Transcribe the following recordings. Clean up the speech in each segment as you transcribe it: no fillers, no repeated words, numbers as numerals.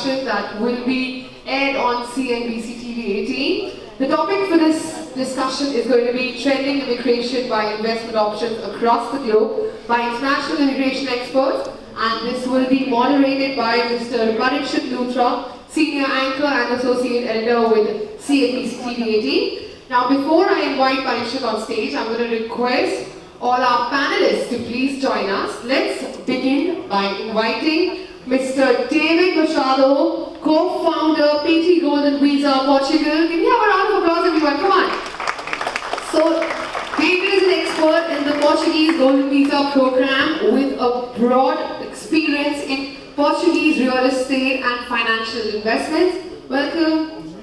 discussion that will be aired on CNBC TV 18. The topic for this discussion is going to be trending immigration by investment options across the globe by international immigration experts, and this will be moderated by Mr. Parikshit Luthra, Senior Anchor and Associate Editor with CNBC TV 18. Now, before I invite Parikshit on stage, I'm going to request all our panelists to please join us. Let's begin by inviting Mr. David Machado, co-founder, PT Golden Visa, Portugal. Can we have a round of applause, everyone? Come on. So, David is an expert in the Portuguese Golden Visa program with a broad experience in Portuguese real estate and financial investments. Welcome.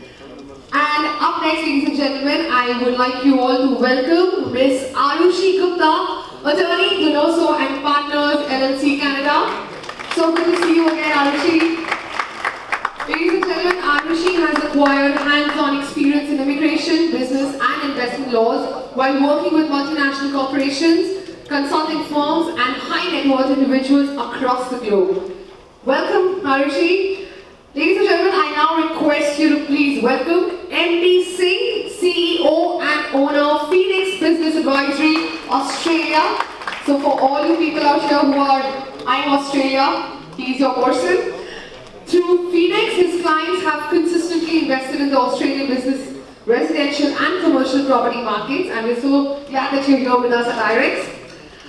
And up next, ladies and gentlemen, I would like you all to welcome Ms. Aarushi Gupta, attorney, Donoso and Partners, LLC, Canada. So good to see you again, Aarushi. Ladies and gentlemen, Aarushi has acquired hands-on experience in immigration, business and investment laws while working with multinational corporations, consulting firms and high net worth individuals across the globe. Welcome, Aarushi. Ladies and gentlemen, I now request you to please welcome MD Singh, CEO and owner, Phoenix Business Advisory, Australia. So for all you people out here who are eyeing Australia, he's your person. Through Phoenix, his clients have consistently invested in the Australian business, residential and commercial property markets, and we're so glad that you're here with us at IREX.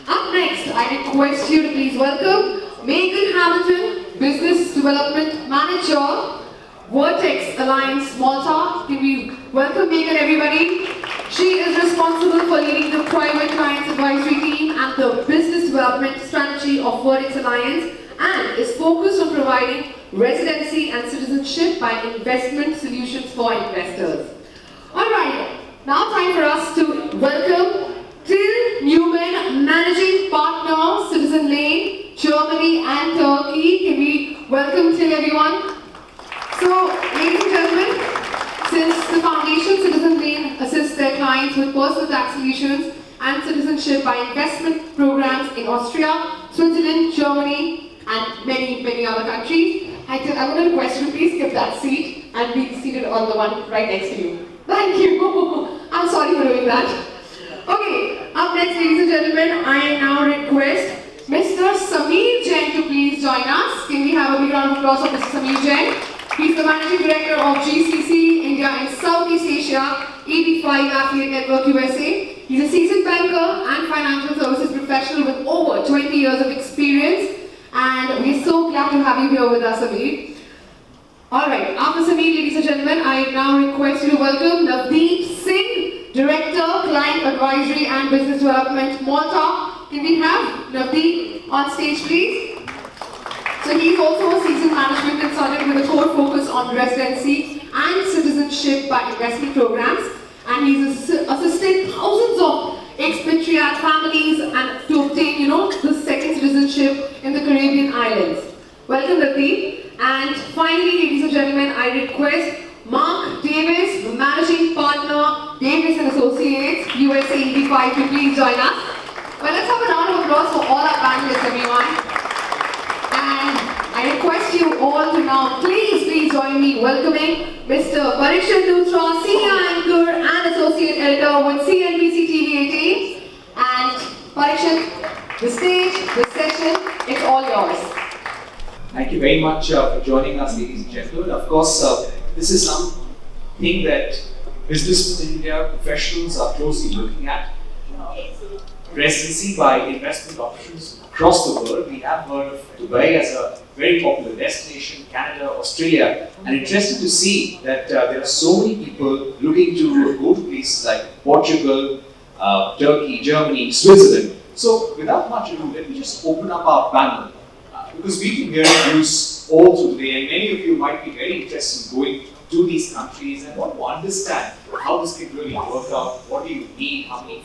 Up next, I request you to please welcome Megan Hamilton, Business Development Manager, Vertex Alliance, Malta. Can we welcome Megan, everybody? She is responsible for leading the private clients advisory team and the business development strategy of Vertex Alliance, and is focused on providing residency and citizenship by investment solutions for investors. Alright, now time for us to welcome Till Neumann, Managing Partner, Citizen Lane, Germany and Turkey. Can we welcome Till, everyone? So, ladies and gentlemen, since the foundation Citizen Lane assists their clients with personal tax solutions and citizenship by investment programs in Austria, Switzerland, Germany, and many other countries, I'm going to request you to please skip that seat and be seated on the one right next to you. Thank you. I'm sorry for doing that. Okay, up next, ladies and gentlemen, I now request Mr. Sameer Jain to please join us. Can we have a big round of applause for Mr. Sameer Jain? He's the Managing Director of GCC India and Southeast Asia, 85 Affiliate Network USA. He's a seasoned banker and financial services professional with over 20 years of experience. And we're so glad to have you here with us, Sameer. Alright, after Sameer, ladies and gentlemen, I now request you to welcome Navdeep Singh, Director, Client Advisory and Business Development, Malta. Can we have Navdeep on stage, please? So he's also a seasoned management consultant with a core focus on residency and citizenship by investment programs. And he's assisted thousands of expatriate families and to obtain, the second citizenship in the Caribbean islands. Welcome, Navdeep. And finally, ladies and gentlemen, I request Mark Davies, the Managing Partner, Davies and Associates, USA 85, to please join us. Well, let's have a round of applause for all our panelists, everyone. And I request you all to now please join me welcoming Mr. Parikshit Luthra, Senior Anchor and Associate Editor with CNBC TV 18. And Parikshit, the stage, the session, it's all yours. Thank you very much for joining us, ladies and gentlemen. Of course, this is something that business in India professionals are closely looking at. Residency by investment options across the world. We have heard of Dubai as a very popular destination, Canada, Australia, and interesting to see that there are so many people looking to go to places like Portugal, Turkey, Germany, Switzerland. So without much ado, let me just open up our panel. Because we've been hearing news all through the day, and many of you might be very interested in going to these countries and want to understand how this can really work out. What do you need? How much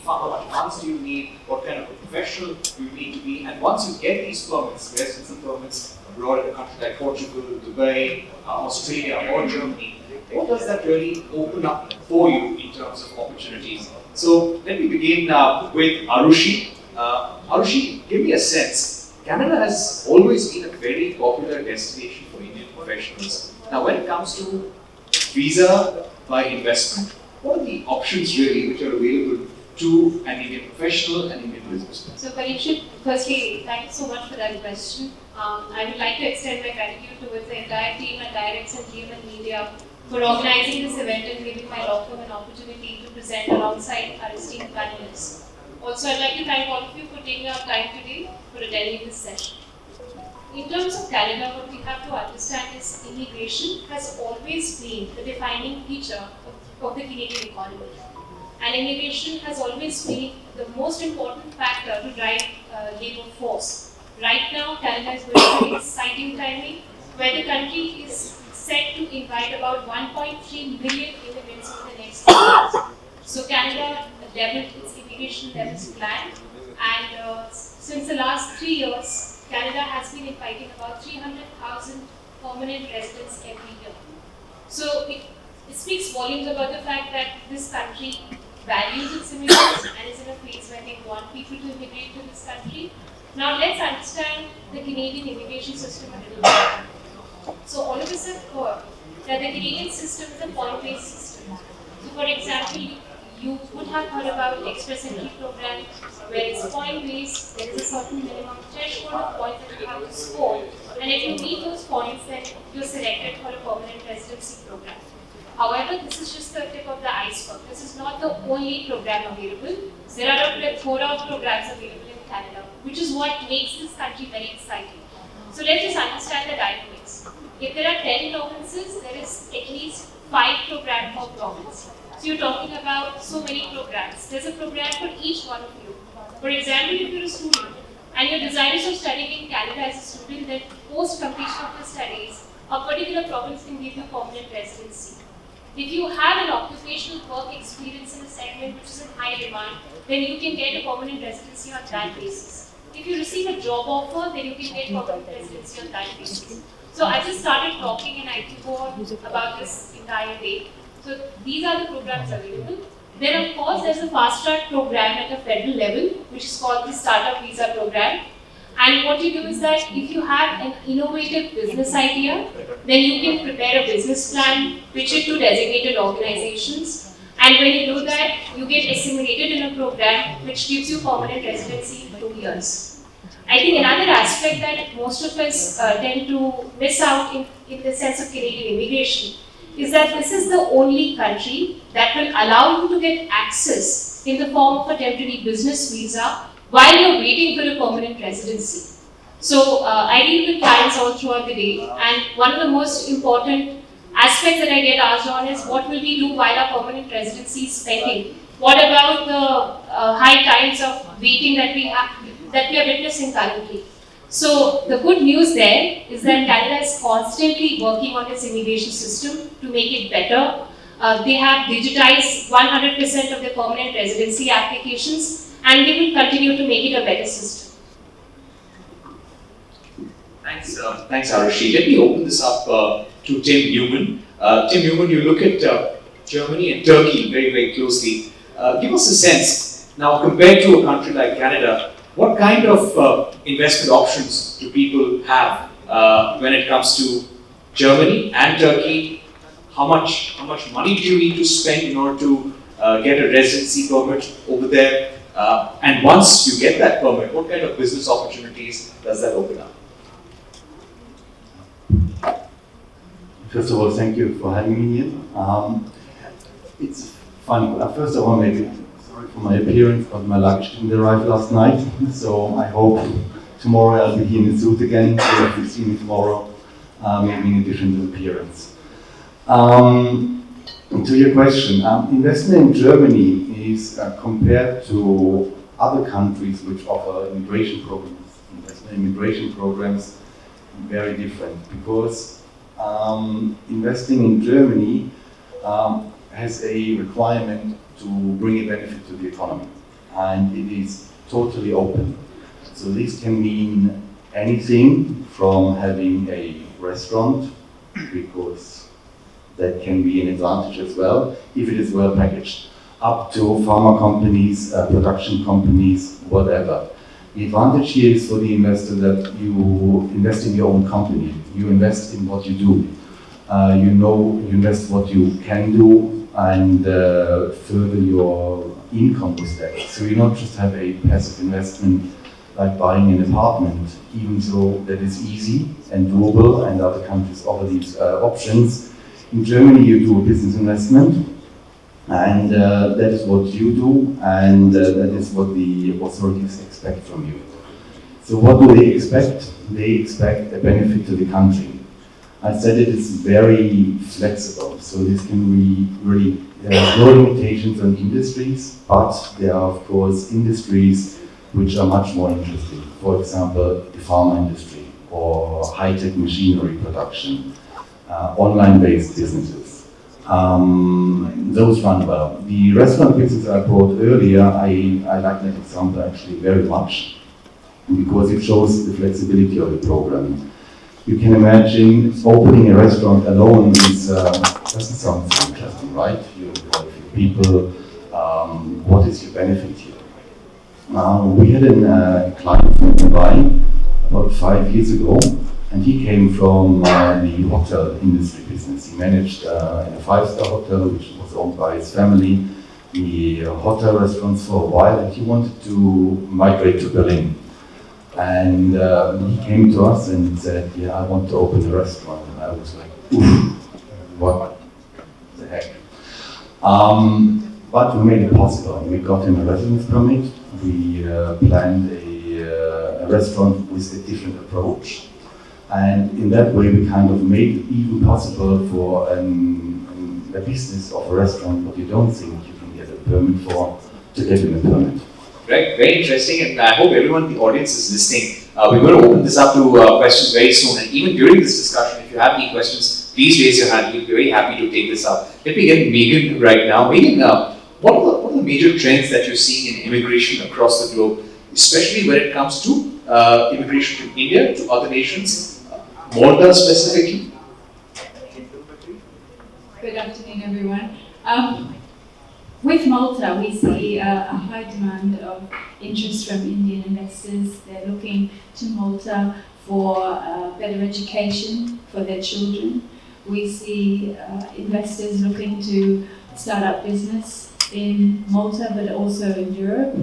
funds do you need? What kind of a professional do you need to be? And once you get these permits, residency permits abroad in a country like Portugal, Dubai, Australia, or Germany, what does that really open up for you in terms of opportunities? So let me begin with Aarushi. Aarushi, give me a sense. Canada has always been a very popular destination for Indian professionals. Now, when it comes to visa by investment, what are the options really which are available to an Indian professional and Indian businessman? So Parikshit, firstly, thank you so much for that question. I would like to extend my gratitude towards the entire team at IREX and GMN Media for organizing this event and giving my law firm an opportunity to present alongside our esteemed panelists. Also, I'd like to thank all of you for taking our time today for attending this session. In terms of Canada, what we have to understand is immigration has always been the defining feature of the Canadian economy. And immigration has always been the most important factor to drive labor force. Right now, Canada is going through an exciting timing where the country is set to invite about 1.3 million immigrants over the next 2 years. So Canada developed its immigration levels plan, and since the last 3 years, Canada has been inviting about 300,000 permanent residents every year. So it speaks volumes about the fact that this country values its immigrants and is in a phase where they want people to immigrate to this country. Now let's understand the Canadian immigration system a little bit. So all of us have heard that the Canadian system is a point-based system. So for example, you would have heard about Express Entry program, where it's point-based, there is a certain minimum threshold of points that you have to score, and if you meet those points, then you're selected for a permanent residency program. However, this is just the tip of the iceberg. This is not the only program available. There are a plethora of programs available in Canada, which is what makes this country very exciting. So let's just understand the dynamics. If there are 10 provinces, there is at least 5 programs per province. So you're talking about so many programs. There's a program for each one of you. For example, if you're a student and you're desirous of studying in Canada as a student, then post completion of the studies, a particular province can give you permanent residency. If you have an occupational work experience in a segment which is in high demand, then you can get a permanent residency on that basis. If you receive a job offer, then you can get permanent residency on that basis. So I just started talking and I can go on about this entire day. So these are the programs available. Then of course there's a fast track program at a federal level, which is called the Startup Visa Program. And what you do is that if you have an innovative business idea, then you can prepare a business plan, pitch it to designated organizations. And when you do that, you get assimilated in a program which gives you permanent residency in 2 years. I think another aspect that most of us tend to miss out in the sense of Canadian immigration is that this is the only country that will allow you to get access in the form of a temporary business visa while you're waiting for a permanent residency. So I deal with clients all throughout the day, and one of the most important aspects that I get asked on is what will we do while our permanent residency is pending? What about the high times of waiting that we are witnessing currently? So the good news there is that Canada is constantly working on its immigration system to make it better. They have digitized 100% of their permanent residency applications, and they will continue to make it a better system. Thanks, Aarushi. Let me open this up to Tim Neumann. Tim Neumann, you look at Germany and Turkey very, very closely. Give us a sense, now compared to a country like Canada, what kind of investment options do people have when it comes to Germany and Turkey? How much money do you need to spend in order to get a residency permit over there? And once you get that permit, what kind of business opportunities does that open up? First of all, thank you for having me here. It's funny. First of all, maybe sorry for my appearance, but my luggage didn't arrive last night. So I hope tomorrow I'll be here in the suit again. So if you see me tomorrow, maybe in a different appearance. To your question, investment in Germany is compared to other countries which offer immigration programs, investment immigration programs, very different because investing in Germany has a requirement to bring a benefit to the economy, and it is totally open. So this can mean anything from having a restaurant, because that can be an advantage as well, if it is well packaged, up to pharma companies, production companies, whatever. The advantage here is for the investor that you invest in your own company. You invest in what you do. You invest what you can do and further your income with that. So you not just have a passive investment like buying an apartment, even though that is easy and doable and other countries offer these options. In Germany you do a business investment, and that is what you do, and that is what the authorities expect from you. So what do they expect? They expect a benefit to the country. I said it is very flexible, so this can be really, there are no limitations on industries, but there are of course industries which are much more interesting. For example, the pharma industry, or high-tech machinery production, online-based businesses. Those run well. The restaurant business I brought earlier, I like that example actually very much, because it shows the flexibility of the program. You can imagine opening a restaurant alone doesn't sound so interesting, right? You have people, what is your benefit here? We had a client from Dubai about 5 years ago, and he came from the hotel industry business. He managed in a 5-star hotel, which was owned by his family, the hotel restaurants for a while, and he wanted to migrate to Berlin. And he came to us and said, yeah, I want to open a restaurant. And I was like, oof, what the heck? But we made it possible. We got him a residence permit. We planned a restaurant with a different approach. And in that way, we kind of made it even possible for a business of a restaurant what you don't think you can get a permit for, to get him a permit. Right, very interesting, and I hope everyone in the audience is listening. We're going to open this up to questions very soon, and even during this discussion, if you have any questions, please raise your hand. We'll be very happy to take this up. Let me get Megan right now. Megan, what are the major trends that you're seeing in immigration across the globe, especially when it comes to immigration to India, to other nations, Malta specifically? Good afternoon, everyone. With Malta, we see a high demand of interest from Indian investors. They're looking to Malta for better education for their children. We see investors looking to start up business in Malta, but also in Europe,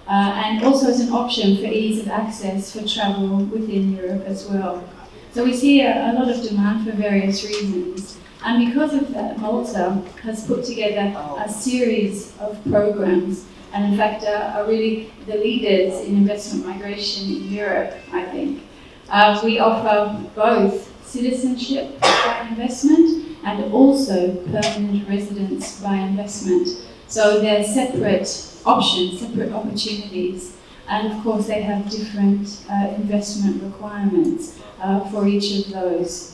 and also as an option for ease of access for travel within Europe as well. So we see a lot of demand for various reasons. And because of that, Malta has put together a series of programs, and in fact are really the leaders in investment migration in Europe, I think. We offer both citizenship by investment and also permanent residence by investment. So they're separate options, separate opportunities, and of course they have different investment requirements for each of those.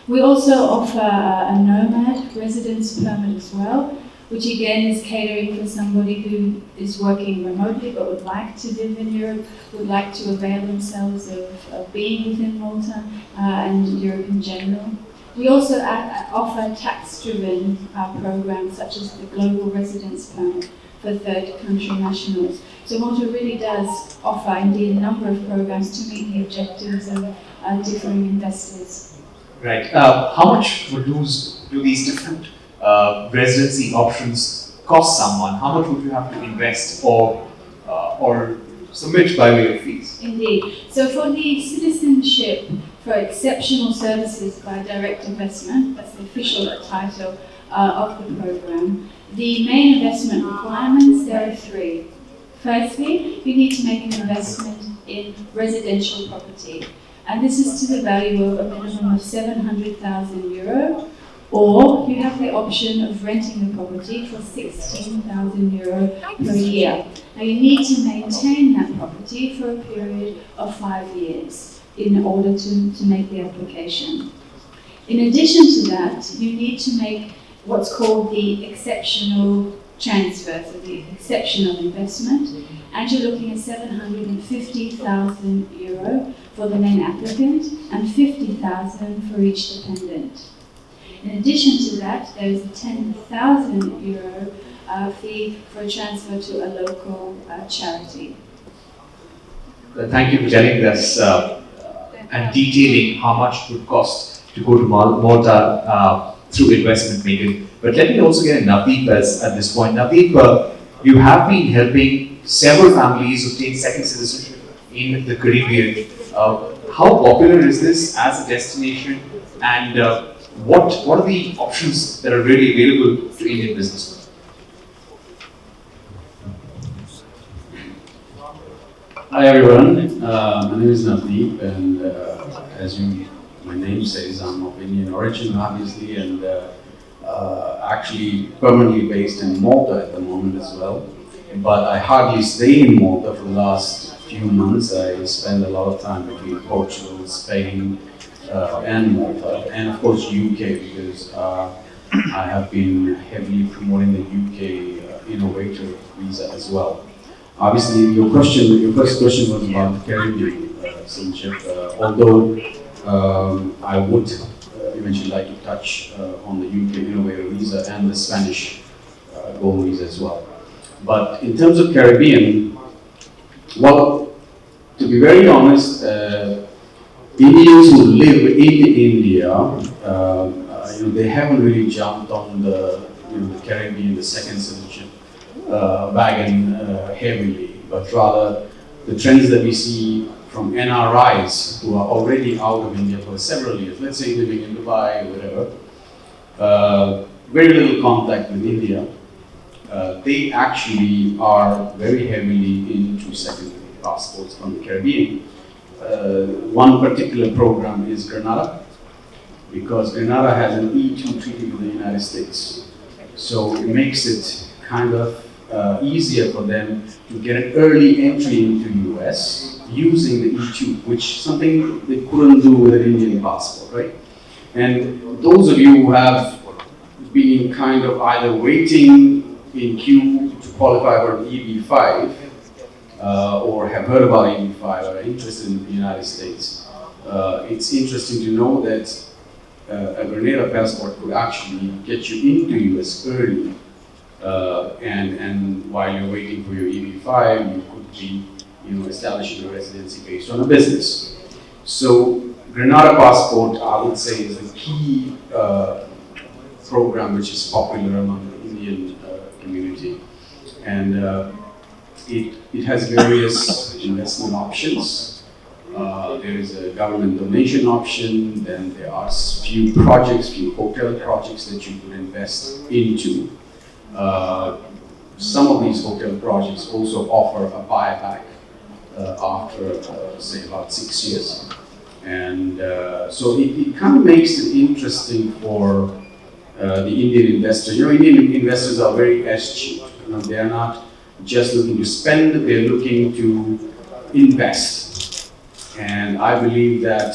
We also offer a nomad residence permit as well, which again is catering for somebody who is working remotely but would like to live in Europe, would like to avail themselves of being within Malta and Europe in general. We also offer tax-driven programs such as the Global Residence Permit for third country nationals. So Malta really does offer indeed a number of programs to meet the objectives of differing investors. Right. How much would do these different residency options cost someone? How much would you have to invest or submit by way of fees? Indeed. So for the citizenship for exceptional services by direct investment, that's the official title of the program, the main investment requirements, there are 3. Firstly, you need to make an investment in residential property. And this is to the value of a minimum of €700,000, or you have the option of renting the property for €16,000 per year. Now you need to maintain that property for a period of 5 years in order to make the application. In addition to that, you need to make what's called the exceptional transfer, so the exceptional investment, and you're looking at €750,000 for the main applicant and €50,000 for each dependent. In addition to that, there is a €10,000 fee for a transfer to a local charity. thank you for telling us and detailing how much it would cost to go to Malta through investment making. But let me also get a Navdeep at this point. Navdeep, you have been helping several families obtain second citizenship in the Caribbean. How popular is this as a destination, and what are the options that are really available to Indian businessmen? Hi everyone, my name is Navdeep, and as my name says, I'm of Indian origin obviously, and actually permanently based in Malta at the moment as well. But I hardly stay in Malta for the last few months. I spend a lot of time between Portugal, Spain, and Malta, and of course UK, because I have been heavily promoting the UK innovator visa as well. Obviously, your first question was about the Caribbean citizenship. Although I would eventually like to touch on the UK innovator visa and the Spanish gold visa as well. But in terms of Caribbean, well, to be very honest, Indians who live in India, they haven't really jumped on the Caribbean, the second citizenship wagon heavily, but rather the trends that we see from NRIs who are already out of India for several years, let's say living in Dubai or whatever, very little contact with India. They actually are very heavily into second passports from the Caribbean. One particular program is Grenada, because Grenada has an E2 treaty with the United States. So it makes it kind of easier for them to get an early entry into US using the E2, which something they couldn't do with an Indian passport, right? And those of you who have been kind of either waiting in queue to qualify for an EB5 or have heard about EB5 or are interested in the United States, it's interesting to know that a Grenada passport could actually get you into US early. And while you're waiting for your EB5, you could be, establishing a residency based on a business. So Grenada passport, I would say, is a key program which is popular among the Indian community, and it has various investment options. There is a government donation option. Then there are few hotel projects that you could invest into. Some of these hotel projects also offer a buyback after, say, about 6 years. And so it kind of makes it interesting for the Indian investors. Indian investors are very astute. They are not just looking to spend, they're looking to invest. And I believe that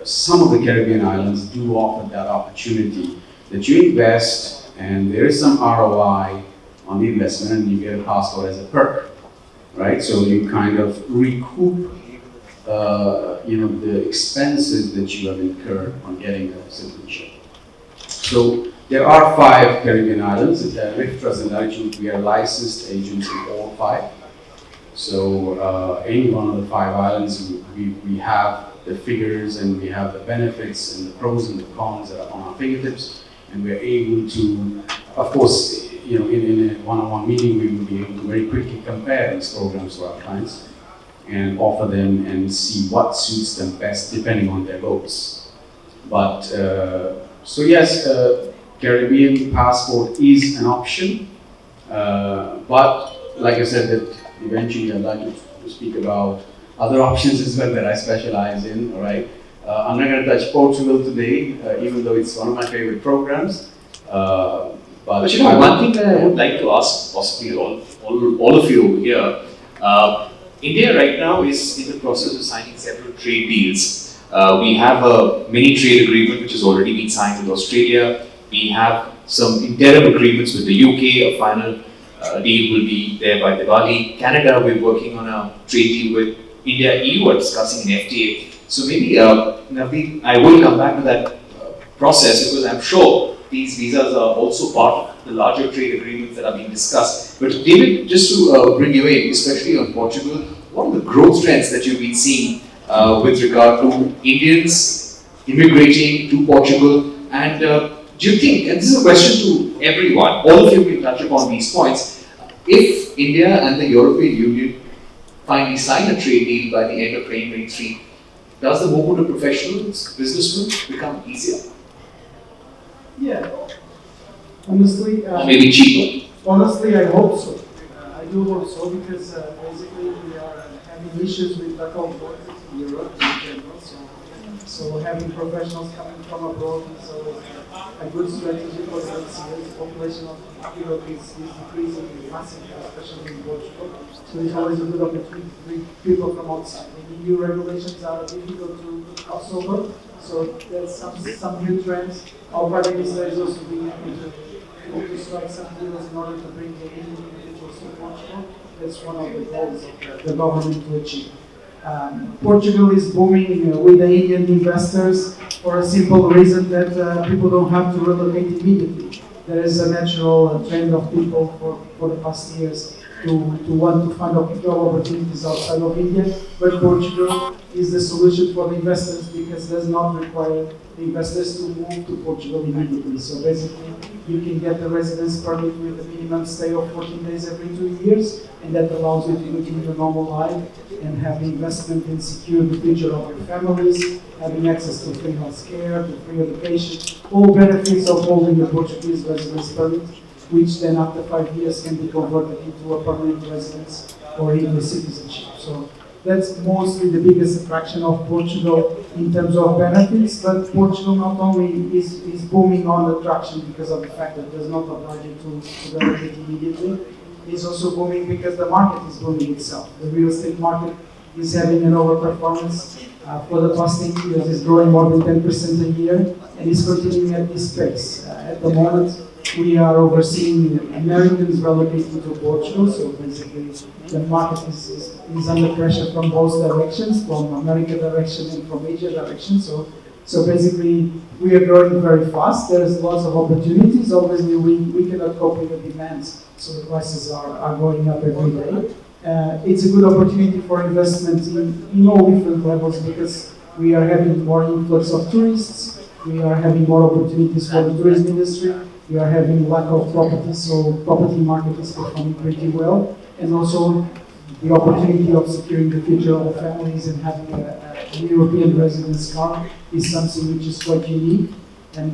some of the Caribbean islands do offer that opportunity, that you invest and there is some ROI on the investment and you get a passport as a perk, right? So you kind of recoup the expenses that you have incurred on getting a citizenship. So there are 5 Caribbean islands. Luthra and Aarushi, we are licensed agents in all 5. So any one of the 5 islands, we have the figures and we have the benefits and the pros and the cons that are on our fingertips, and we're able to, of course, in a one-on-one meeting, we will be able to very quickly compare these programs to our clients and offer them and see what suits them best depending on their goals. But so yes, Caribbean passport is an option, but like I said, that eventually I'd like to speak about other options as well that I specialize in. All right, I'm not going to touch Portugal today, even though it's one of my favorite programs. But one thing that I would like to ask, possibly all of you here. India right now is in the process of signing several trade deals. We have a mini trade agreement which has already been signed with Australia. We have some interim agreements with the UK. A final deal will be there by Diwali. Canada, we're working on a trade deal with India. EU are discussing an FTA. So maybe, Navdeep, I will come back to that process because I'm sure these visas are also part of the larger trade agreements that are being discussed. But David, just to bring you in, especially on Portugal, what are the growth trends that you've been seeing with regard to Indians immigrating to Portugal? And do you think, and this is a question to everyone, all of you can touch upon these points, if India and the European Union finally sign a trade deal by the end of 2023, does the movement of professionals, businessmen, become easier? Yeah. Honestly, Or maybe cheaper? honestly, I hope so. I do hope so because basically we are having issues with local workers in Europe in general. So having professionals coming from abroad is always a good strategy for the next years. The population of Europe is decreasing massively, especially in Portugal. So it's always a good opportunity to bring people from outside. The EU regulations are difficult to cross over. So there's some new trends. Our Prime Minister is also being able to strike some deals in order to bring the individuals to Portugal. That's one of the goals of the government to achieve. Portugal is booming with the Indian investors for a simple reason that people don't have to relocate immediately. There is a natural trend of people for the past years to want to find job opportunities outside of India, but Portugal is the solution for the investors because it does not require the investors to move to Portugal immediately. So basically, you can get a residence permit with a minimum stay of 14 days every 2 years, and that allows you to continue your normal life and have investment and secure the future of your families, having access to free health care, to free education, all benefits of holding a Portuguese residence permit, which then after 5 years can be converted into a permanent residence or into citizenship. So that's mostly the biggest attraction of Portugal in terms of benefits, but Portugal not only is booming on attraction because of the fact that it does not oblige you to relocate immediately, it's also booming because the market is booming itself. The real estate market is having an overperformance. For the past 8 years, it's growing more than 10% a year, and is continuing at this pace. At the moment, we are overseeing Americans relocating to Portugal, so basically the market is under pressure from both directions, from America direction and from Asia direction. So basically we are growing very fast. There's lots of opportunities. Obviously we cannot cope with the demands, so the prices are going up every day. It's a good opportunity for investment in all different levels because we are having more influx of tourists. We are having more opportunities for the tourism industry. We are having lack of property, so property market is performing pretty well. And also the opportunity of securing the future of families and having a European residence card is something which is quite unique. And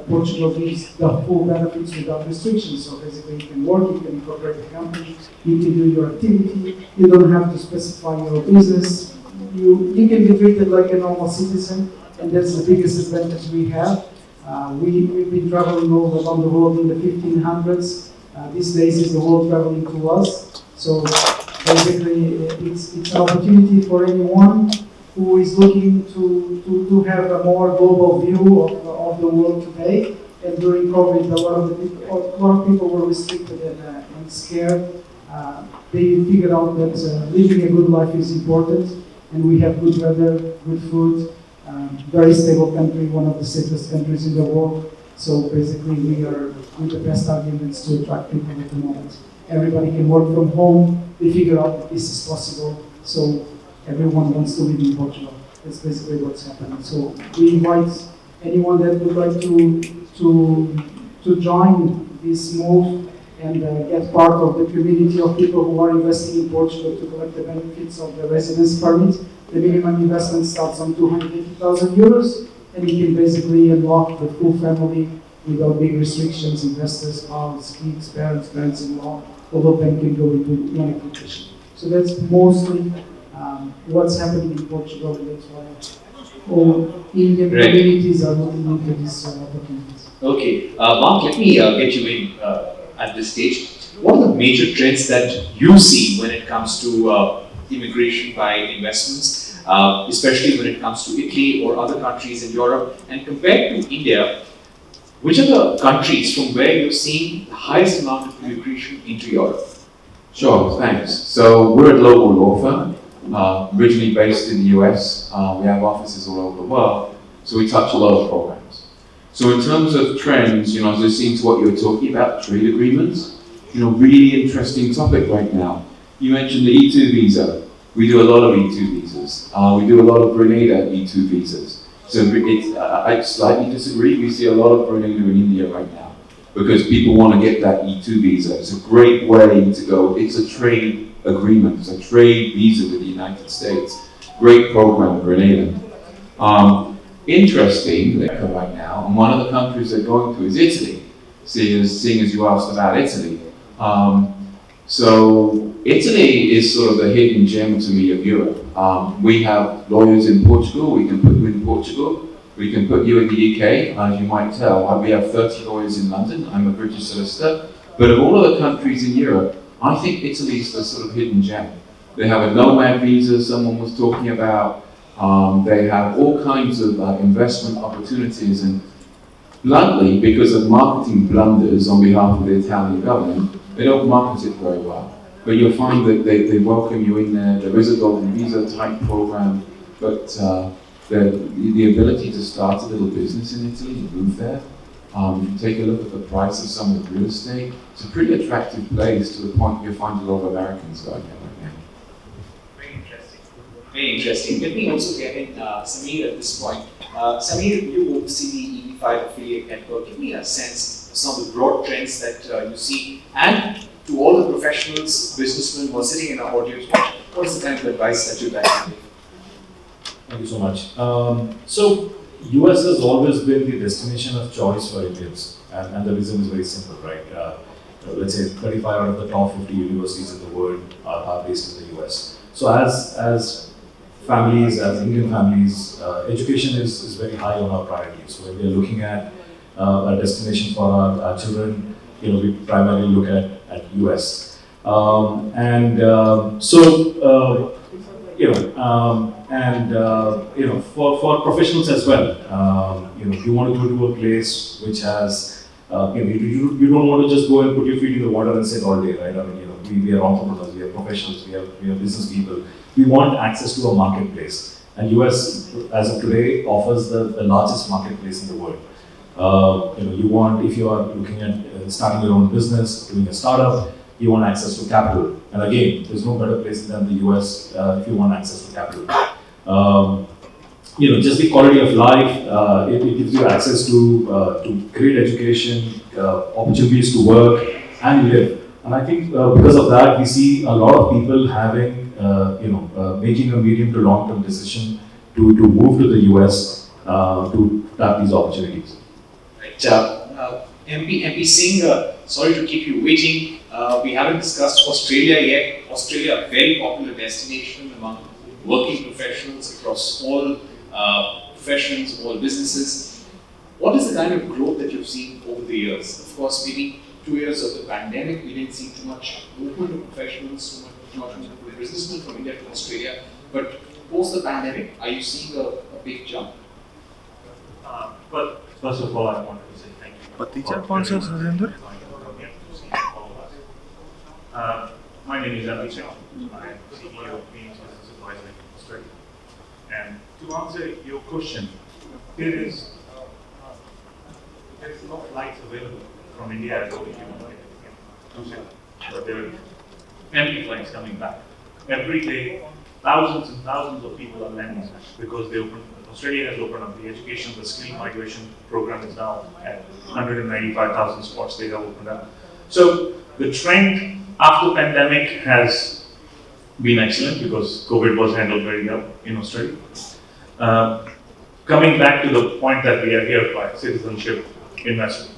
Portugal gives the full benefits without restrictions. So basically you can work, you can incorporate a company, you can do your activity, you don't have to specify your business. You can be treated like a normal citizen, and that's the biggest advantage we have. We've been traveling all around the world in the 1500s. These days is the world traveling to us. So basically it's an opportunity for anyone who is looking to have a more global view of the world today. And during COVID, a lot of people were restricted and scared. They figured out that living a good life is important, and we have good weather, good food, very stable country, one of the safest countries in the world. So basically we are with the best arguments to attract people at the moment. Everybody can work from home. They figure out that this is possible. So everyone wants to live in Portugal. That's basically what's happening. So we invite anyone that would like to join this move and get part of the community of people who are investing in Portugal to collect the benefits of the residence permit. The minimum investment starts on 280,000 euros, and you can basically unlock the full family without big restrictions, investors, spouse, kids, parents-in-law, although then can go into one application. So that's mostly what's happening in Portugal, and that's why all Indian communities are looking into these opportunities. Okay, Mark, let me get you in at this stage. What are the major trends that you see when it comes to immigration by investments, especially when it comes to Italy or other countries in Europe? And compared to India, which are the countries from where you're seeing the highest amount of immigration into Europe? Sure, thanks. So we're a global law firm, originally based in the US. We have offices all over the world, so we touch a lot of programs. So in terms of trends, listening to what you were talking about, trade agreements, really interesting topic right now. You mentioned the E2 visa. We do a lot of E2 visas. We do a lot of Grenada E2 visas. So I slightly disagree. We see a lot of Grenada in India right now because people want to get that E2 visa. It's a great way to go. It's a trade agreement. It's a trade visa with the United States. Great program, Grenada. Interesting right now, and one of the countries they're going to is Italy, seeing as you asked about Italy. So Italy is sort of the hidden gem to me of Europe. We have lawyers in Portugal. We can put you in Portugal. We can put you in the UK. As you might tell, we have 30 lawyers in London. I'm a British solicitor. But of all of the countries in Europe, I think Italy is the sort of hidden gem. They have a nomad visa someone was talking about. They have all kinds of investment opportunities, and bluntly, because of marketing blunders on behalf of the Italian government, they don't market it very well. But you'll find that they welcome you in there. There is a golden visa type program, but the ability to start a little business in Italy and move there, if you take a look at the price of some of the real estate, it's a pretty attractive place to the point you'll find a lot of Americans going there right now. Very interesting. Very interesting. Let me also get in Sameer at this point. Sameer, you oversee the EB5 affiliate network. Give me a sense of some of the broad trends that you see, and to all the professionals, businessmen who are sitting in our audience, what is the kind of advice that you'd like to give? Thank you so much. So, US has always been the destination of choice for Indians, and the reason is very simple, right? Let's say 35 out of the top 50 universities in the world are based in the US. So, as families, as Indian families, education is very high on our priority. So, when we are looking at a destination for our children, we primarily look at US. For professionals as well, if you want to go to a place which has, you don't want to just go and put your feet in the water and sit all day, right? I mean, we are entrepreneurs, we are professionals, we are business people. We want access to a marketplace, and US, as of today, offers the largest marketplace in the world. You want, if you are looking at starting your own business, doing a startup, you want access to capital. And again, there's no better place than the US if you want access to capital. Just the quality of life, it gives you access to great education, opportunities to work and live. And I think because of that, we see a lot of people having, making a medium to long-term decision to move to the US to tap these opportunities. Right. MP Singh, sorry to keep you waiting. We haven't discussed Australia yet. Australia, a very popular destination among working professionals across all professions, all businesses. What is the kind of growth that you've seen over the years? Of course, maybe 2 years of the pandemic, we didn't see too much movement of professionals, too much movement of businessmen from India to Australia. But post the pandemic, are you seeing a big jump? But first of all, I wanted to say thank you. My name is Aarushi. I am CEO of Beings Business Advisory in Australia. And to answer your question, there is no flights available from India to the UK. But there are empty flights coming back. Every day, thousands and thousands of people are landing because Australia has opened up the education, the skill migration program is now at 195,000 spots they have opened up. So the trend after pandemic has been excellent because COVID was handled very well in Australia. Coming back to the point that we are here by citizenship investment.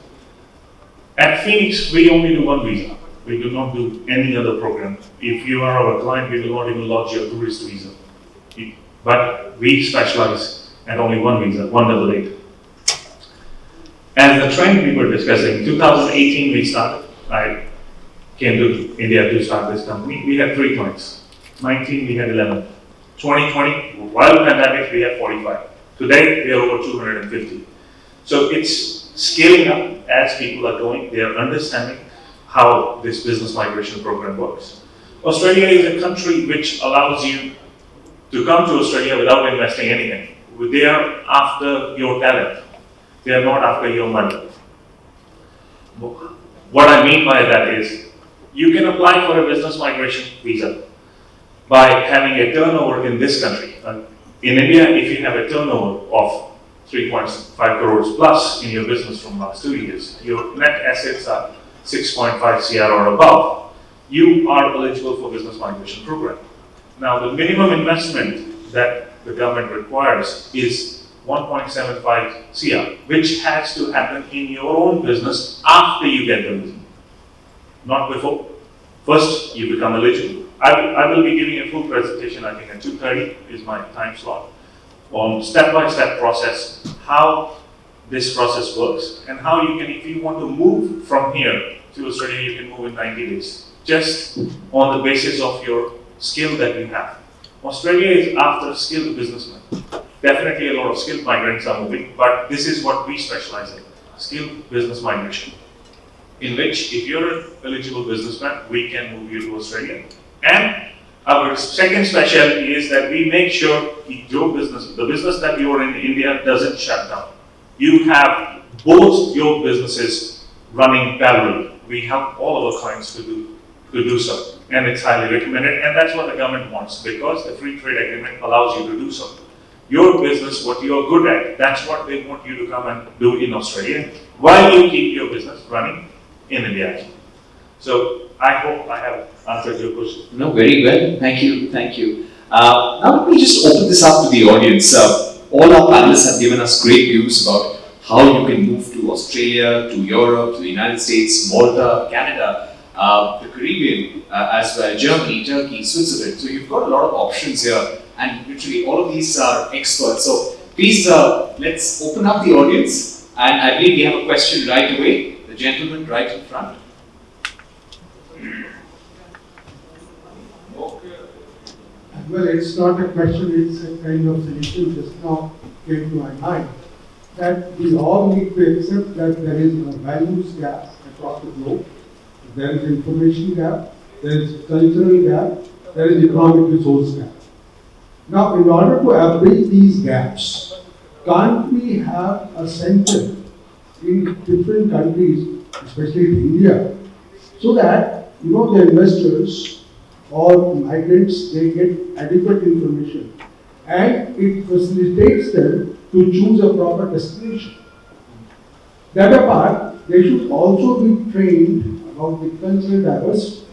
At Phoenix, we only do one visa. We do not do any other program. If you are our client, we will not even lodge your tourist visa. But we specialize at only one visa, 188. As the trend we were discussing, 2018 we started. I came to India to start this company. We had 3 clients. 19 we had 11. 2020, while pandemic, we had 45. Today we are over 250. So it's scaling up as people are going. They are understanding how this business migration program works. Australia is a country which allows you to come to Australia without investing anything. They are after your talent. They are not after your money. What I mean by that is, you can apply for a business migration visa, by having a turnover in this country. In India, if you have a turnover of 3.5 crores plus in your business from last 2 years, your net assets are 6.5 CR or above, you are eligible for business migration program. Now, the minimum investment that the government requires is 1.75 CR, which has to happen in your own business after you get the business, not before. First, you become eligible. I will be giving a full presentation, I think at 2:30 is my time slot, on step-by-step process, how this process works, and how you can, if you want to move from here to Australia, you can move in 90 days, just on the basis of your skill that you have. Australia is after skilled businessmen. Definitely a lot of skilled migrants are moving, but this is what we specialize in, skilled business migration, in which if you're an eligible businessman, we can move you to Australia. And our second specialty is that we make sure your business, the business that you are in India, doesn't shut down. You have both your businesses running parallel. We help all of our clients to do so, and it's highly recommended, and that's what the government wants, because the free trade agreement allows you to do so. Your business, what you are good at, that's what they want you to come and do in Australia, while you keep your business running in India. So I hope I have answered your question. No, very well. Thank you. Thank you. Now let me just open this up to the audience. All our panelists have given us great views about how you can move to Australia, to Europe, to the United States, Malta, Canada, the Caribbean, as well, Germany, Turkey, Switzerland. So you've got a lot of options here, and literally all of these are experts. So please, let's open up the audience, and I believe we have a question right away. The gentleman right in front. Well, it's not a question, it's a kind of solution just now came to my mind. That we all need to accept that there is a values gap across the globe. There is information gap, there is cultural gap, there is economic resource gap. Now, in order to bridge these gaps, can't we have a center in different countries, especially in India, so that, the investors or migrants, they get adequate information and it facilitates them to choose a proper destination. That apart, they should also be trained about the cultural diversity.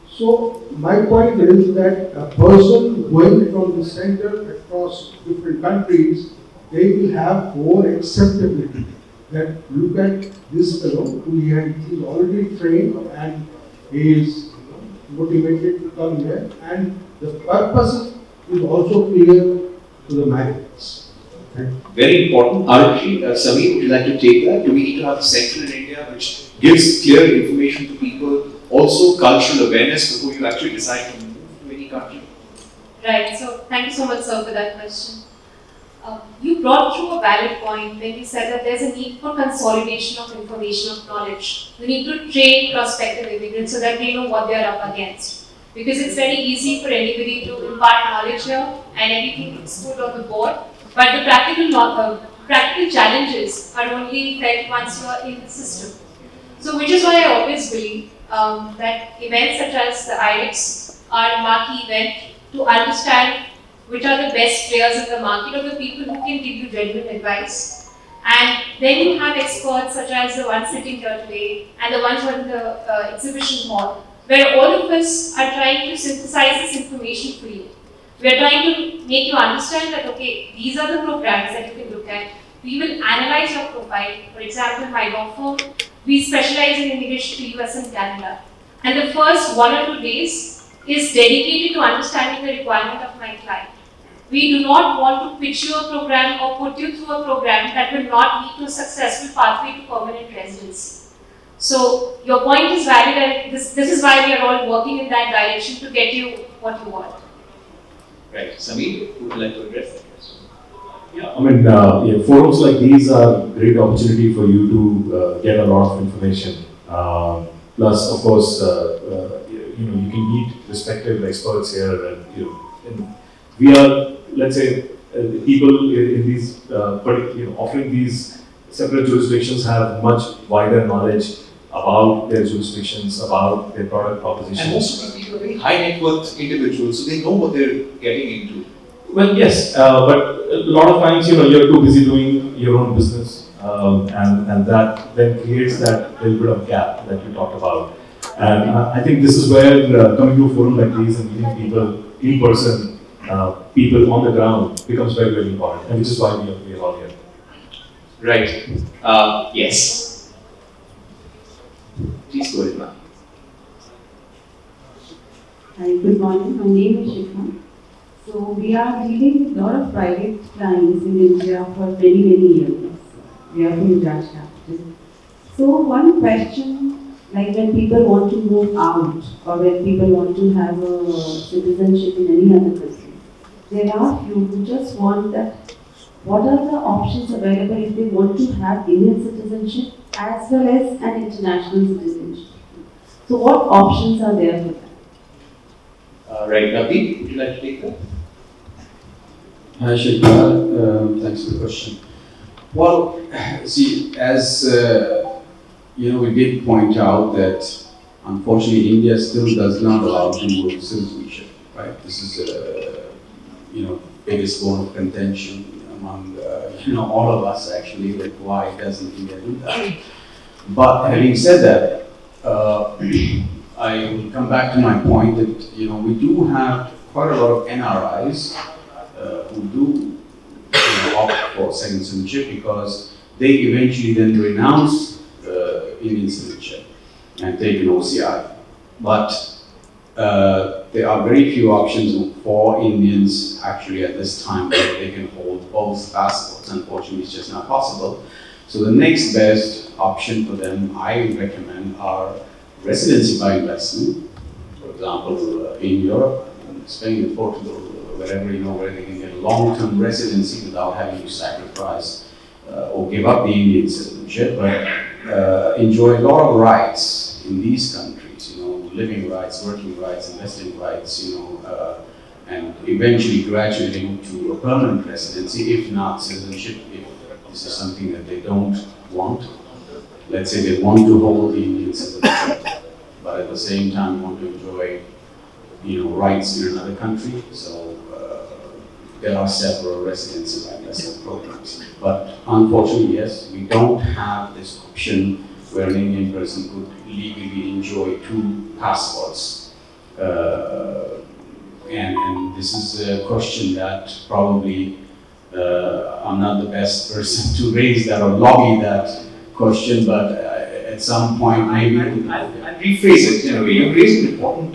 So my point is that a person going from the center across different countries, they will have more acceptability. That look at this fellow who is already trained and he is motivated to come here, and the purpose is also clear to the migrants. Very important. Aarushi, Sameer, would you like to take that? Do we need to have a center in India which gives clear information to people, also cultural awareness before you actually decide to move to any country? Right, so thank you so much, sir, for that question. You brought through a valid point when you said that there's a need for consolidation of information, of knowledge. We need to train prospective immigrants so that they know what they're up against. Because it's very easy for anybody to impart knowledge here and everything looks good on the board, but the practical challenges are only felt once you are in the system. So which is why I always believe that events such as the IREX are a marquee event to understand which are the best players in the market or the people who can give you genuine advice. And then you have experts such as the one sitting here today and the ones who are in the exhibition hall, where all of us are trying to synthesize this information for you. We are trying to make you understand that, okay, these are the programs that you can look at. We will analyze your profile. For example, my law firm, we specialize in immigration to US and Canada. And the first 1 or 2 days is dedicated to understanding the requirement of my client. We do not want to pitch you a program or put you through a program that will not lead to a successful pathway to permanent residency. So your point is valid, and this is why we are all working in that direction to get you what you want. Right. Sameer, would you like to address that question? Yeah, forums like these are a great opportunity for you to get a lot of information. Plus, of course, you can meet respective experts here, and we are, let's say, people in these offering these separate jurisdictions have much wider knowledge about their jurisdictions, about their product propositions. And most of these people are very high net worth individuals, so they know what they're getting into. Well, yes, but a lot of times, you're too busy doing your own business, and that then creates that little bit of gap that you talked about. And I think this is where coming to a forum like these and meeting people in person, people on the ground, becomes very, very important, and which is why we are all here. Right. Yes. Please go ahead, ma'am. Hi, good morning. My name is Shikha. So we are dealing with a lot of private clients in India for many, many years. We are from Dutch capital. So one question, like when people want to move out or when people want to have a citizenship in any other country, there are few who just want that. What are the options available if they want to have Indian citizenship as well as an international citizenship? So what options are there for that? Right, Navdeep, would you like to take that? Hi, Shilpa. Thanks for the question. Well, see, as we did point out that unfortunately India still does not allow dual citizenship, right? This is biggest bone of contention among all of us actually, that why doesn't India do that? But having said that, I will come back to my point that we do have quite a lot of NRIs who do opt for second citizenship because they eventually then renounce Indian citizenship and take an OCI. But there are very few options for Indians actually at this time where they can hold both passports. Unfortunately, it's just not possible. So the next best option for them, I recommend, are residency by investment. For example, in Europe, in Spain, in Portugal, wherever where they can get long-term residency without having to sacrifice or give up the Indian citizenship, but enjoy a lot of rights in these countries. Living rights, working rights, investing rights. And eventually graduating to a permanent residency, if not citizenship, if this is something that they don't want. Let's say they want to hold the Indian citizenship, but at the same time want to enjoy, rights in another country. So there are several residency by investment programs. But unfortunately, yes, we don't have this option where an Indian person could legally enjoy two passports. And this is a question that probably I'm not the best person to raise that or lobby that question, but at some point maybe... I'll rephrase it in a way. You raised an important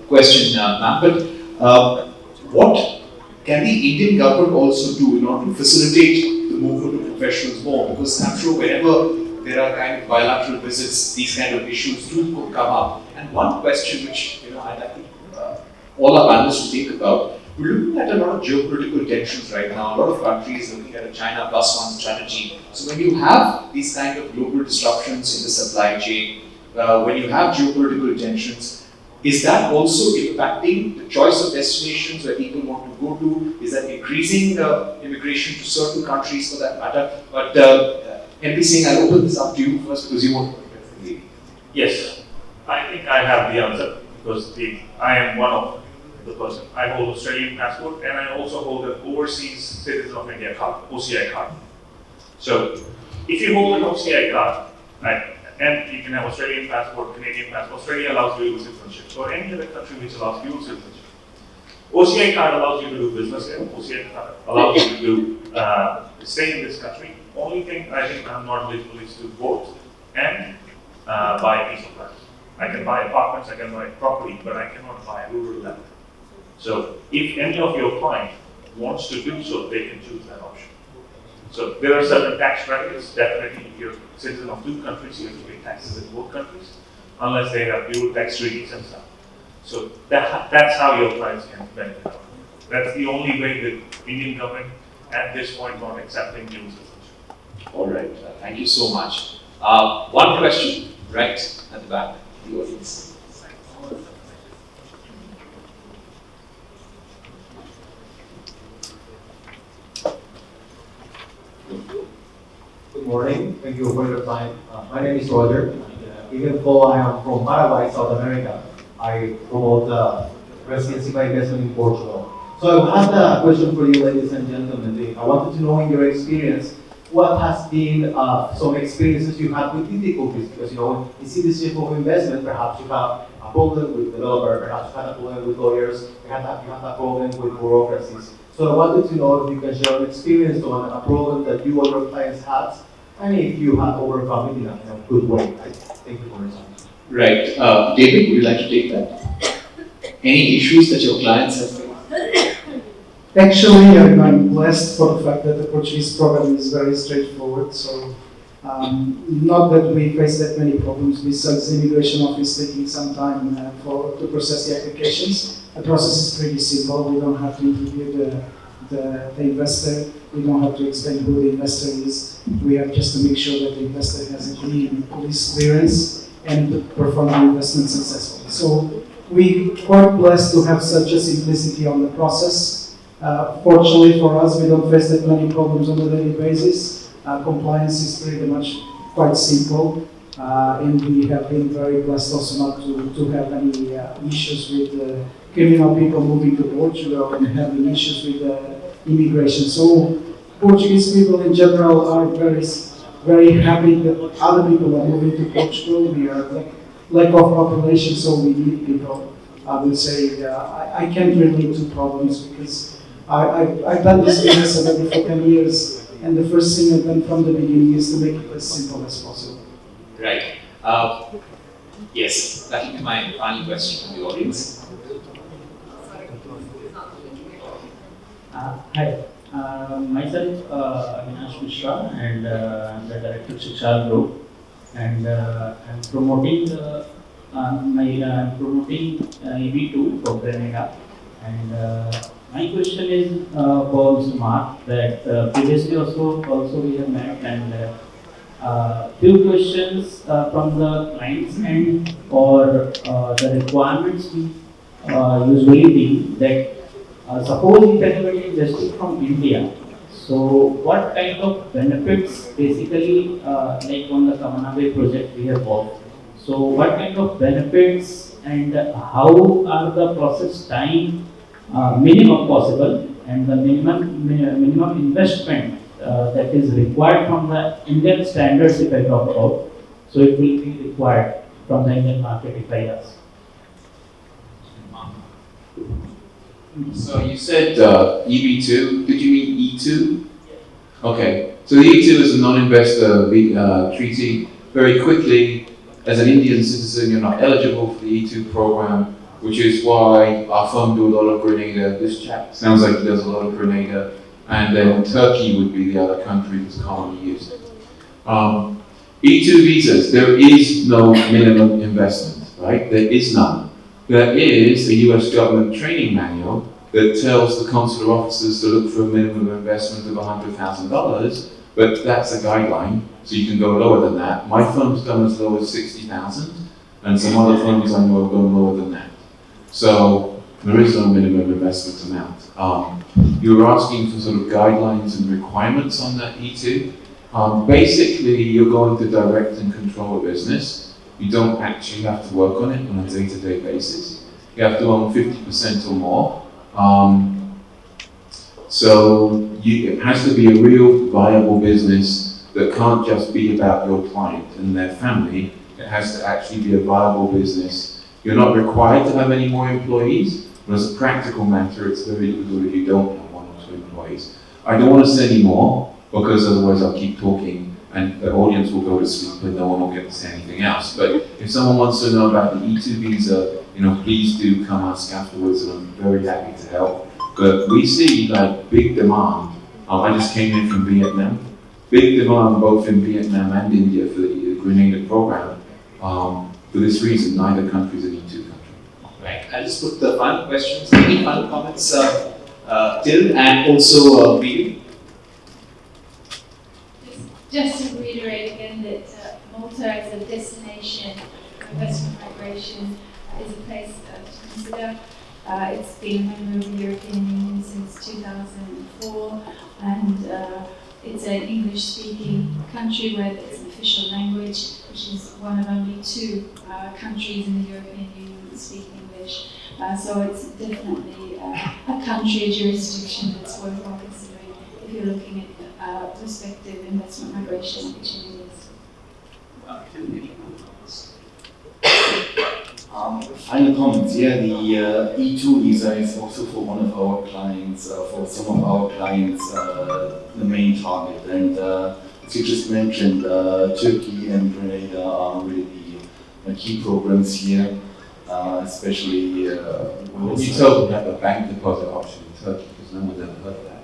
question, ma'am, but what can the Indian government also do in order to facilitate the movement of professionals more? Because I'm sure whenever there are kind of bilateral visits, these kind of issues do come up. And one question which I'd like to all our panelists to think about, we're looking at a lot of geopolitical tensions right now. A lot of countries looking at a China plus one strategy. So when you have these kind of global disruptions in the supply chain, when you have geopolitical tensions, is that also impacting the choice of destinations where people want to go to? Is that increasing immigration to certain countries for that matter? But NB Singh, I'll open this up to you first because you want to. Yes, I think I have the answer because I am one of the person. I hold Australian passport and I also hold an overseas citizen of India card, OCI card. So if you hold an OCI card, right, and you can have Australian passport, Canadian passport, Australia allows dual citizenship, or any other country which allows dual citizenship. OCI card allows you to do business here, OCI card allows you to do, stay in this country. Only thing I think I'm not eligible is to vote and buy a piece of land. I can buy apartments, I can buy property, but I cannot buy rural land. So if any of your client wants to do so, they can choose that option. So there are certain tax brackets. Definitely, if you're a citizen of two countries, you have to pay taxes in both countries, unless they have dual tax treaties and stuff. So that's how your clients can benefit. That's the only way the Indian government at this point not accepting dual citizenship. All right, thank you so much. One question, right at the back, the audience. Good morning. Thank you for your time. My name is Roger. even though I am from Paraguay, South America, I promote residency by investment in Portugal. So I have a question for you, ladies and gentlemen. I wanted to know, in your experience, what has been some experiences you had with difficulties? Because in citizenship of investment, perhaps you have a problem with developers, perhaps you had a problem with lawyers, you had a problem with bureaucracies. So I wanted to know if you can share an experience on a problem that you or your clients had, and if you have overcome it in a good way. Thank you for your time. Right. David, would you like to take that? Any issues that your clients have faced? Actually, I'm blessed for the fact that the Portuguese program is very straightforward. So, not that we face that many problems besides the immigration office taking some time to process the applications. The process is pretty simple. We don't have to interview the investor. We don't have to explain who the investor is. We have just to make sure that the investor has a clean police clearance and perform the investment successfully. So we're quite blessed to have such a simplicity on the process. Fortunately for us, we don't face that many problems on a daily basis. Compliance is pretty much quite simple, and we have been very blessed also not to have any issues with criminal people moving to Portugal and having issues with immigration. So Portuguese people in general are very happy that other people are moving to Portugal. We are lack of population, so we need people. I would say I can't relate to problems because I've done this business already for 10 years, and the first thing I've done from the beginning is to make it as simple as possible. Right. Yes, that will be my final question to the audience. Hi, myself Avinash Mishra, and I'm the director of Shiksha Group, and I'm promoting EB2 for Grenada. And my question is for Mr. Mark, that previously also we have met, and few questions from the client's end, or the requirements we usually deal that suppose if anybody is investing from India, so what kind of benefits basically like on the Kamanave project we have worked. So what kind of benefits and how are the process time minimum possible, and the minimum investment that is required from the Indian standards if I talk about. So it will be required from the Indian market if I ask. So you said EB2, did you mean E2? Okay, so the E2 is a non-investor treaty. Very quickly, as an Indian citizen, you're not eligible for the E2 program, which is why our firm do a lot of Grenada. This chap sounds like he does a lot of Grenada, and then Turkey would be the other country that's commonly used. E2 visas, there is no minimum investment, right? There is none. There is a US government training manual that tells the consular officers to look for a minimum investment of $100,000, but that's a guideline, so you can go lower than that. My firm's done as low as 60,000, and some other firms I know have gone lower than that. So there is no minimum investment amount. You were asking for sort of guidelines and requirements on that E2. Basically, you're going to direct and control a business. You don't actually have to work on it on a day-to-day basis. You have to own 50% or more. So it has to be a real viable business that can't just be about your client and their family. It has to actually be a viable business. You're not required to have any more employees, but as a practical matter, it's very good if you don't have 1 or 2 employees. I don't want to say any more, because otherwise I'll keep talking and the audience will go to sleep and no one will get to say anything else. But if someone wants to know about the E2 visa, please do come ask afterwards, and I'm very happy to help. But we see like big demand. I just came in from Vietnam. Big demand both in Vietnam and India for the Grenada program. For this reason, neither country is an E2 country. Right. I'll just put the final questions. Any final comments, Till, and also Meridien? Just to reiterate again that Malta as a destination for investment migration is a place to consider. It's been a member of the European Union since 2004, and it's an English-speaking country where it's an official official language, which is one of only 2 countries in the European Union that speak English. So it's definitely a country, a jurisdiction that's worthwhile considering if you're looking at prospective investment migration opportunities. Final comments. Yeah, the E2 visa is also for one of our clients, for some of our clients, the main target. And as you just mentioned, Turkey and Grenada are really the key programs here, especially. You told me that the bank deposit option in Turkey, because no one's ever heard of that.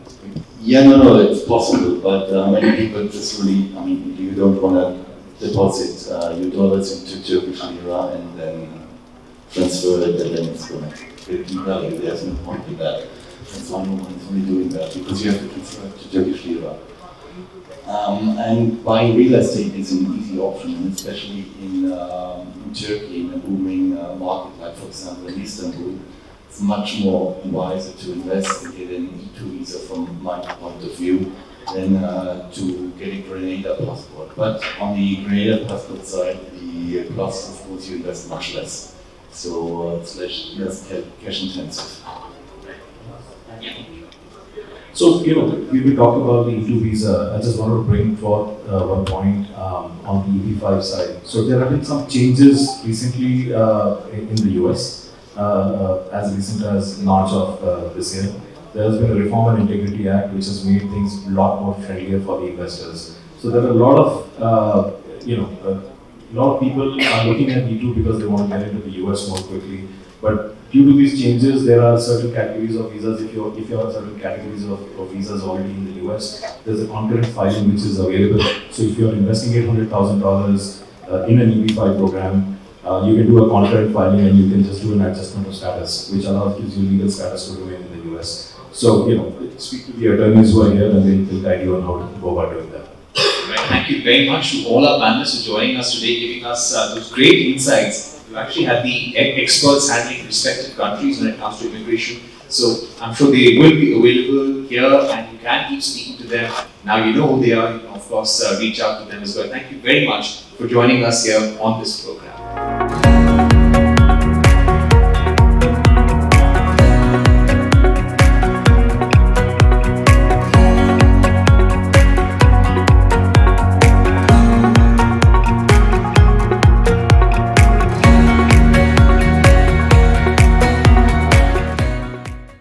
Yeah, no, it's possible, but many people just really, I mean, you don't want to deposit your dollars into Turkish lira and then transfer it, and then it's going to devalue. There's no point in that. That's why no one is really doing that, because you have to transfer it to Turkish lira. And buying real estate is an easy option, and especially in Turkey, in a booming market like, for example, in Istanbul. It's much more wiser to invest and get an E2 visa from my point of view than to get a Grenada passport. But on the Grenada passport side, the plus, of course, you invest much less. So it's less cash intensive. So, we will talk about the E2 visa. I just want to bring forth one point on the EB5 side. So there have been some changes recently in the US. As recent as March of this year, there has been a Reform and Integrity Act which has made things a lot more friendlier for the investors. So there are a lot of, a lot of people are looking at E2 because they want to get into the US more quickly. But due to these changes, there are certain categories of visas. If you have certain categories of visas already in the US, there's a concurrent filing which is available. So if you're investing $800,000 in an EB5 program, you can do a concurrent filing and you can just do an adjustment of status, which gives you legal status to remain in the US. So, speak to the attorneys who are here and they'll guide you on how to go about doing that. Right. Thank you very much to all our panelists for joining us today, giving us those great insights. We've actually had the experts handling respective countries when it comes to immigration. So I'm sure they will be available here and you can keep speaking to them. Now you know who they are. You can, of course, reach out to them as well. Thank you very much for joining us here on this program.